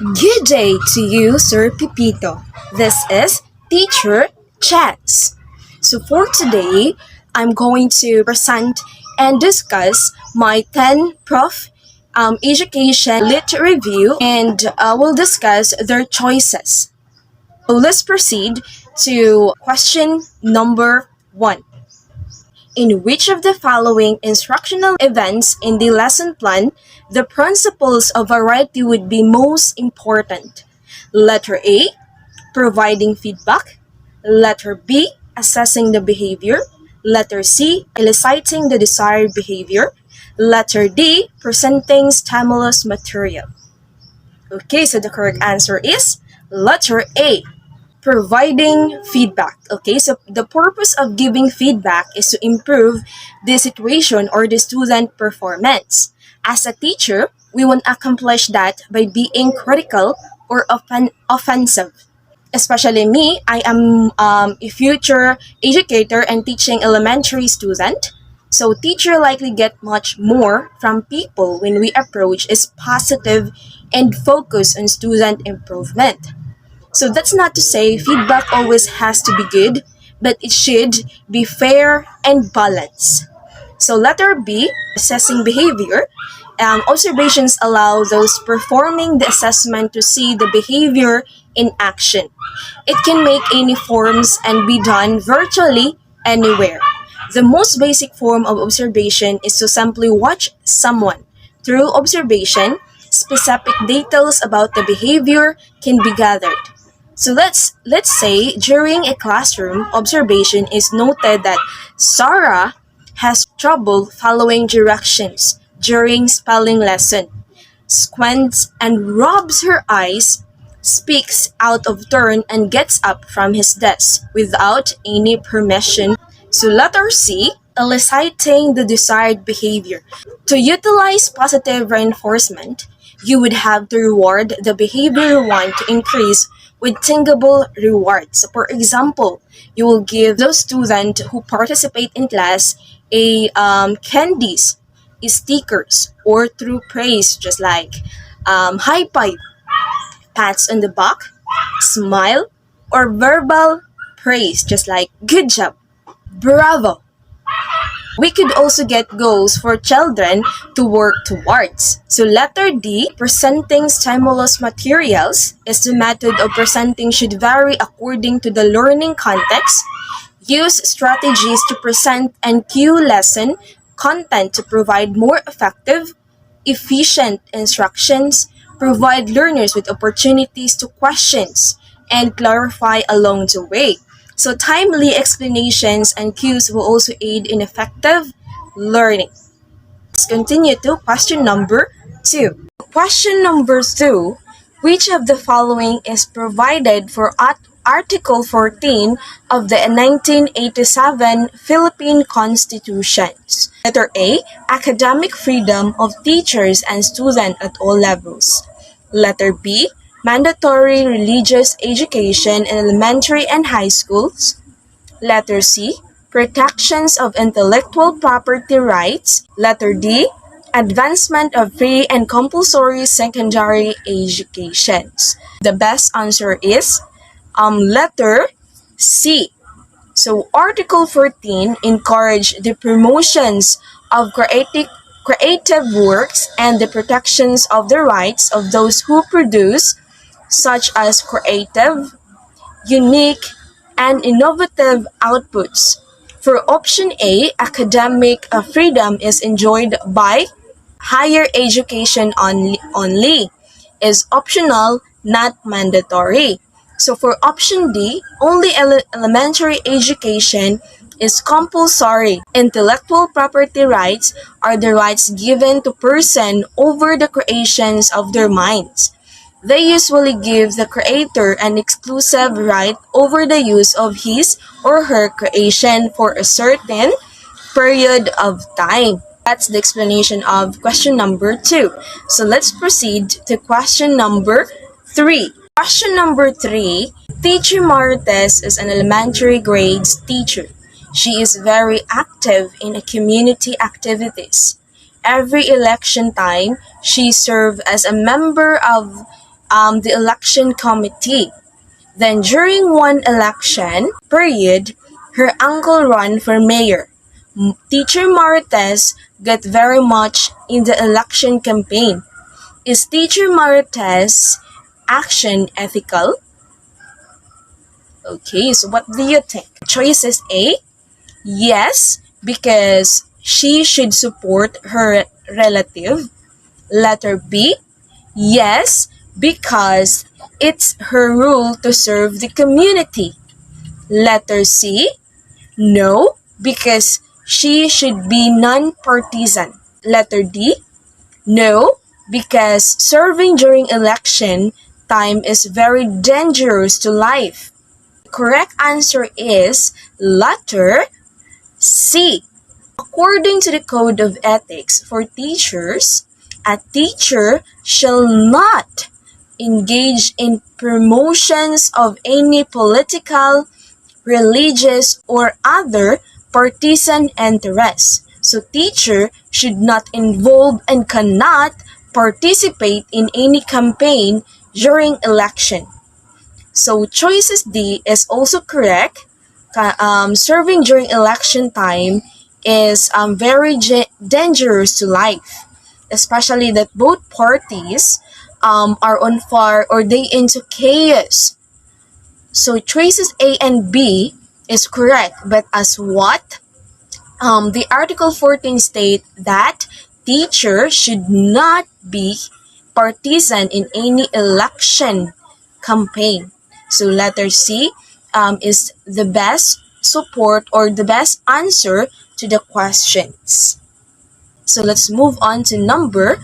Good day to you, Sir Pipito. This is Teacher Chess. So for today, I'm going to present and discuss my 10 Prof Education Lit Review, and we'll discuss their choices. So let's proceed to question number 1. In which of the following instructional events in the lesson plan the principles of variety would be most important? Letter A, providing feedback. Letter B, assessing the behavior. Letter C, eliciting the desired behavior. Letter D, presenting stimulus material. Okay, so the correct answer is letter A, providing feedback. Okay, so the purpose of giving feedback is to improve the situation or the student performance. As a teacher, we want to accomplish that by being critical or offensive. Especially me, I am a future educator and teaching elementary student. So teacher likely get much more from people when we approach is positive and focus on student improvement. So that's not to say feedback always has to be good, but it should be fair and balanced. So letter B, assessing behavior. Observations allow those performing the assessment to see the behavior in action. It can make any forms and be done virtually anywhere. The most basic form of observation is to simply watch someone. Through observation, specific details about the behavior can be gathered. So let's say during a classroom observation is noted that Sarah has trouble following directions during spelling lesson, squints and rubs her eyes, speaks out of turn and gets up from his desk without any permission. So letter C, eliciting the desired behavior. To utilize positive reinforcement, you would have to reward the behavior you want to increase with tangible rewards. So for example, you will give those students who participate in class a candies, stickers, or through praise, just like high five, pats on the back, smile, or verbal praise, just like good job, bravo. We could also get goals for children to work towards. So letter D, presenting stimulus materials, is the method of presenting should vary according to the learning context. Use strategies to present and cue lesson content to provide more effective, efficient instructions, provide learners with opportunities to questions, and clarify along the way. So timely explanations and cues will also aid in effective learning. Let's continue to question number 2. Question number 2, which of the following is provided for Article 14 of the 1987 Philippine Constitutions? Letter A, academic freedom of teachers and students at all levels. Letter B, mandatory religious education in elementary and high schools. Letter C, protections of intellectual property rights. Letter D, advancement of free and compulsory secondary educations. The best answer is letter C. So Article 14 encourage the promotions of creative works and the protections of the rights of those who produce such as creative, unique, and innovative outputs. For option A, academic freedom is enjoyed by higher education only, is optional, not mandatory. So for option D, only elementary education is compulsory. Intellectual property rights are the rights given to person over the creations of their minds. They usually give the creator an exclusive right over the use of his or her creation for a certain period of time. That's the explanation of question number 2. So let's proceed to question number 3. Question number 3, Teacher Marites is an elementary grades teacher. She is very active in community activities. Every election time, she serves as a member of the election committee. Then during one election period, her uncle ran for mayor. Teacher Marites got very much in the election campaign. Is Teacher Marites' action ethical? Okay, so what do you think? Choice is A. Yes, because she should support her relative. Letter B. Yes, because it's her role to serve the community. Letter C. No, because she should be non-partisan. Letter D. No, because serving during election time is very dangerous to life. The correct answer is letter C. According to the Code of Ethics for teachers, a teacher shall not engage in promotions of any political, religious, or other partisan interests. So teacher should not involve and cannot participate in any campaign during election. So choices D is also correct. Serving during election time is very dangerous to life, especially that both parties are on fire or they into chaos. So choices A and B is correct, but as what? The Article 14 state that teacher should not be partisan in any election campaign. So letter C is the best support or the best answer to the questions. So let's move on to number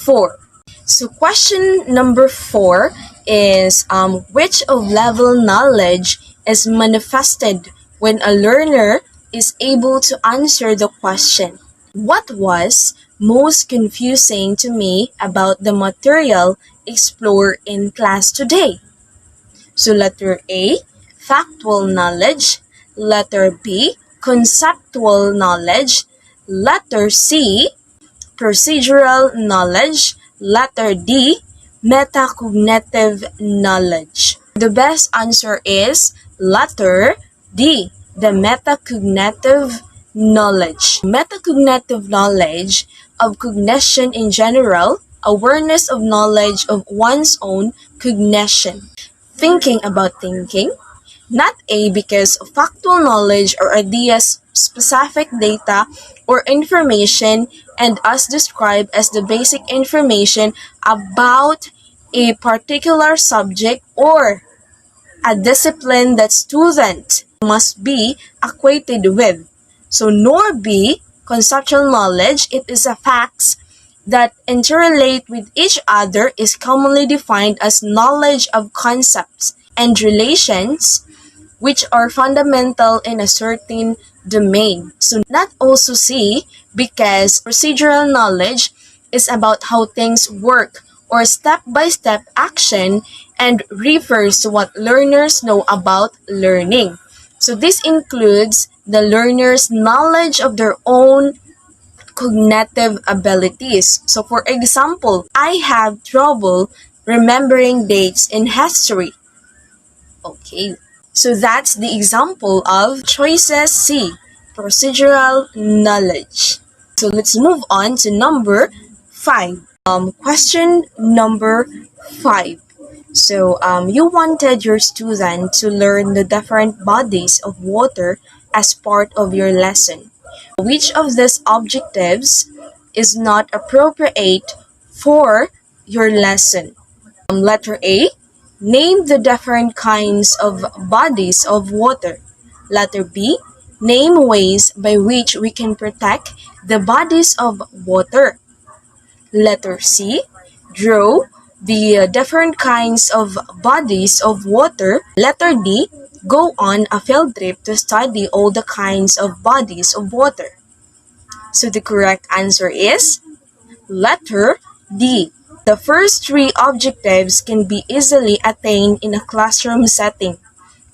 4. So question number 4 is which of level knowledge is manifested when a learner is able to answer the question? What was most confusing to me about the material explored in class today? So letter A, factual knowledge. Letter B, conceptual knowledge. Letter C, procedural knowledge. Letter D, metacognitive knowledge. The best answer is letter D, the metacognitive knowledge. Metacognitive knowledge of cognition in general, awareness of knowledge of one's own cognition. Thinking about thinking. Not A, because factual knowledge or ideas, specific data, or information, and as described as the basic information about a particular subject or a discipline that student must be acquainted with. So nor B, conceptual knowledge, it is a facts that interrelate with each other, is commonly defined as knowledge of concepts and relations which are fundamental in a certain domain. So not also C, because procedural knowledge is about how things work or step-by-step action and refers to what learners know about learning. So this includes the learner's knowledge of their own cognitive abilities. So for example, I have trouble remembering dates in history. Okay, so that's the example of choices C, procedural knowledge. So let's move on to number 5. Question number 5. So you wanted your student to learn the different bodies of water as part of your lesson. Which of these objectives is not appropriate for your lesson? Letter A, name the different kinds of bodies of water. Letter B, name ways by which we can protect the bodies of water. Letter C, draw the different kinds of bodies of water. Letter D, go on a field trip to study all the kinds of bodies of water. So the correct answer is letter D. The first 3 objectives can be easily attained in a classroom setting.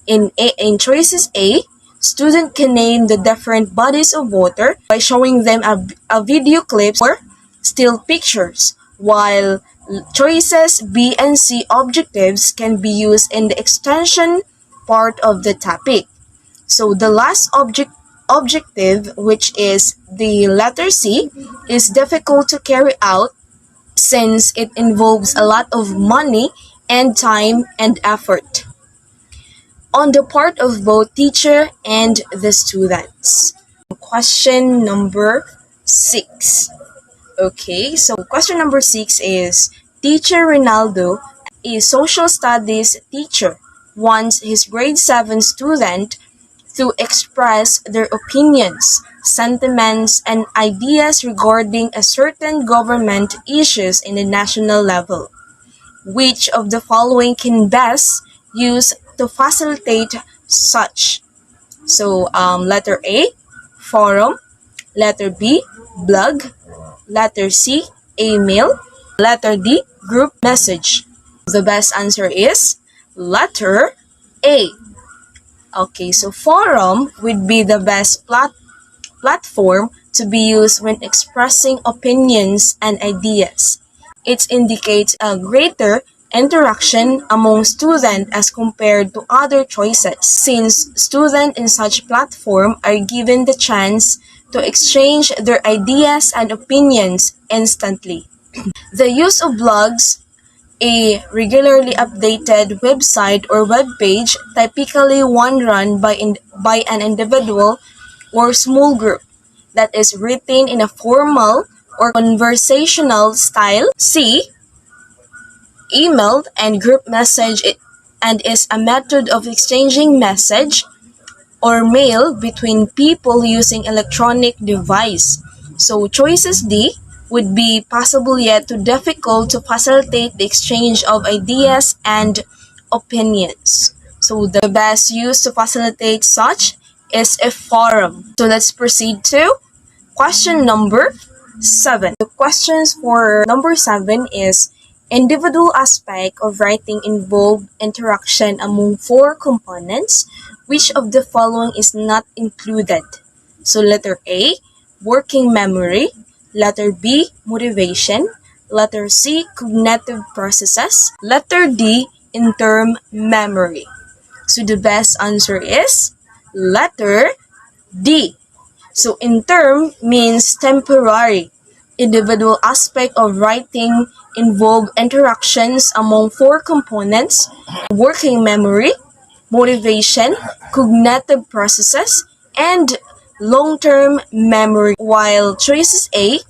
In choices A, student can name the different bodies of water by showing them a video clip or still pictures, while Choices B and C objectives can be used in the extension part of the topic. So the last objective, which is the letter C, is difficult to carry out since it involves a lot of money and time and effort on the part of both teacher and the students. Question number 6. Okay, so question number 6 is, Teacher Ronaldo, a social studies teacher, wants his grade 7 student to express their opinions, sentiments, and ideas regarding a certain government issues in the national level. Which of the following can best use to facilitate such? So, letter A, forum, letter B, blog, letter C, email, letter D, group message. The best answer is letter A. Okay, so forum would be the best platform to be used when expressing opinions and ideas. It indicates a greater interaction among students as compared to other choices, since students in such platform are given the chance to exchange their ideas and opinions instantly. The use of blogs, a regularly updated website or web page, typically one run by an individual or small group, that is written in a formal or conversational style. C, email and group message and is a method of exchanging message or mail between people using electronic device. So choices D would be possible yet too difficult to facilitate the exchange of ideas and opinions. So the best use to facilitate such is a forum. So let's proceed to question number 7. The questions for number 7 is, individual aspect of writing involve interaction among 4 components. Which of the following is not included? So letter A, working memory, letter B, motivation, letter C, cognitive processes, letter D, in-term memory. So the best answer is letter D. So in-term means temporary. Individual aspect of writing involve interactions among 4 components: working memory, motivation, cognitive processes, and long-term memory. While choices A,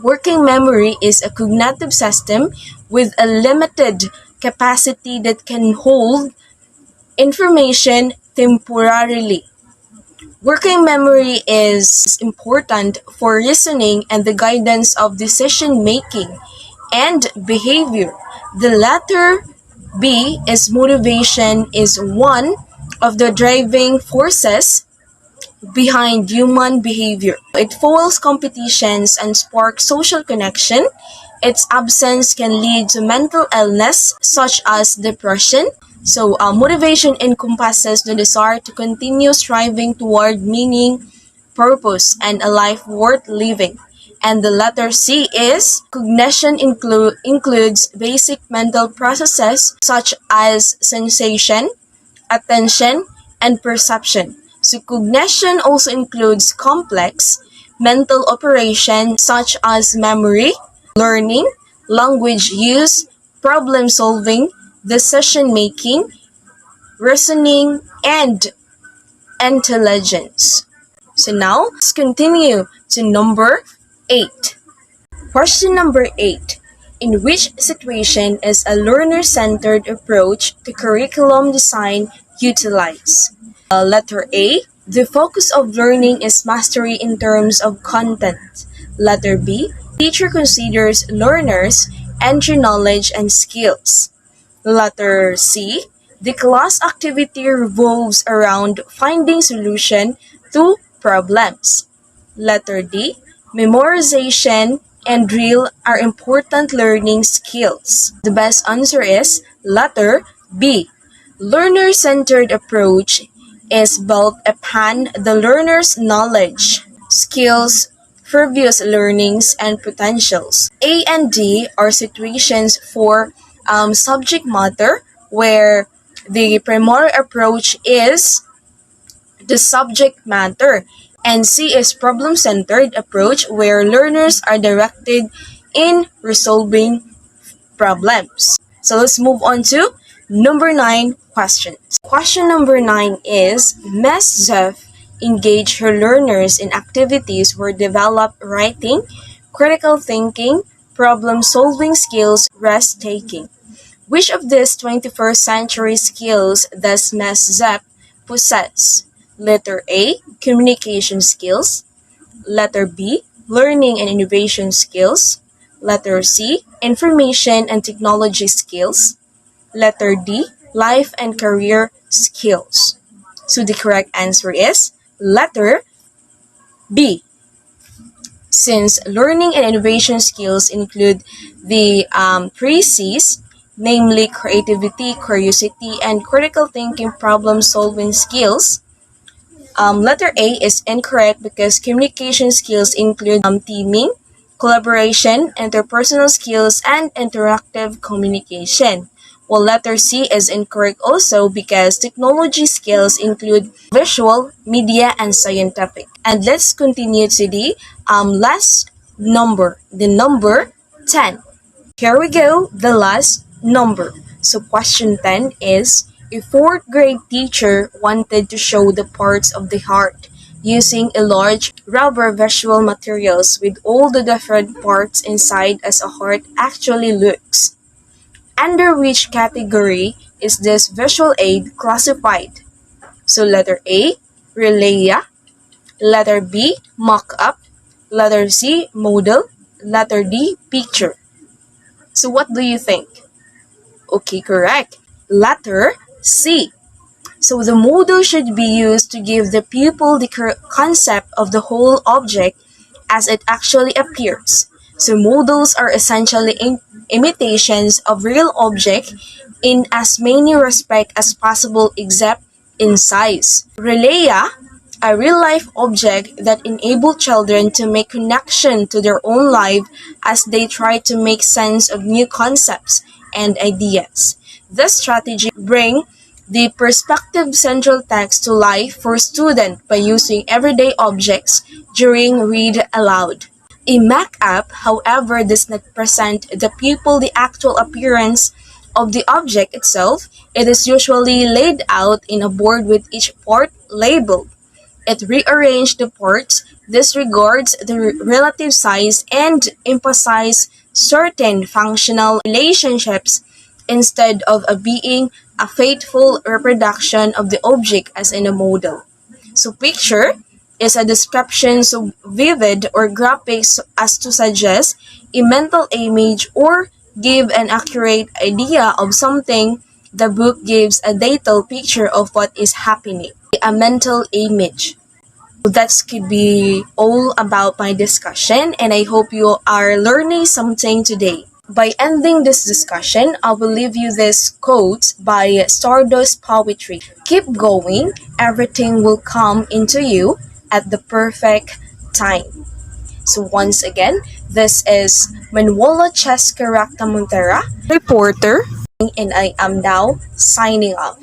working memory, is a cognitive system with a limited capacity that can hold information temporarily. Working memory is important for reasoning and the guidance of decision making and behavior. The latter B is motivation is one of the driving forces behind human behavior. It fuels competitions and sparks social connection. Its absence can lead to mental illness such as depression. So, motivation encompasses the desire to continue striving toward meaning, purpose, and a life worth living. And the letter C is cognition includes basic mental processes such as sensation, attention, and perception. So cognition also includes complex mental operations such as memory, learning, language use, problem solving, decision making, reasoning, and intelligence. So now, let's continue to number 8. Question number 8. In which situation is a learner-centered approach to curriculum design utilized? Letter A. The focus of learning is mastery in terms of content. Letter B. Teacher considers learners' entry knowledge and skills. Letter C. The class activity revolves around finding solution to problems. Letter D. Memorization and drill are important learning skills. The best answer is letter B. Learner-centered approach is built upon the learner's knowledge, skills, previous learnings and potentials. A and D are situations for subject matter where the primary approach is the subject matter, and C is problem-centered approach where learners are directed in resolving problems. So let's move on to number 9 questions. Question number 9 is, Ms. Zeph engaged her learners in activities where develop writing, critical thinking, problem-solving skills, risk-taking. Which of these 21st century skills does Ms. Zeph possess? Letter A, communication skills. Letter B, learning and innovation skills. Letter C, information and technology skills. Letter D, life and career skills. So the correct answer is letter B. Since learning and innovation skills include the three C's, namely creativity, curiosity, and critical thinking problem-solving skills, letter A is incorrect because communication skills include teaming, collaboration, interpersonal skills, and interactive communication. While letter C is incorrect also because technology skills include visual, media, and scientific. And let's continue to the last number, the number 10. Here we go, the last number. So question 10 is, a fourth grade teacher wanted to show the parts of the heart using a large rubber visual materials with all the different parts inside as a heart actually looks. Under which category is this visual aid classified? So letter A, relaya. Letter B, mock-up. Letter C, model. Letter D, picture. So what do you think? Okay, correct. Letter C. So the model should be used to give the pupil the concept of the whole object as it actually appears. So models are essentially imitations of real object in as many respects as possible except in size. Relaya, a real-life object that enable children to make connection to their own life as they try to make sense of new concepts and ideas. This strategy brings the perspective central text to life for students by using everyday objects during read aloud. A mock-up, however, does not present the pupil the actual appearance of the object itself. It is usually laid out in a board with each part labeled. It rearranges the parts, disregards the relative size, and emphasizes certain functional relationships instead of being a faithful reproduction of the object as in a model. So picture is a description so vivid or graphic as to suggest a mental image or give an accurate idea of something. The book gives a detailed picture of what is happening, a mental image. That could be all about my discussion, and I hope you are learning something today. By ending this discussion, I will leave you this quote by Stardust Poetry. Keep going, everything will come into you at the perfect time. So once again, this is Manuela Cheska Montera, reporter, and I am now signing off.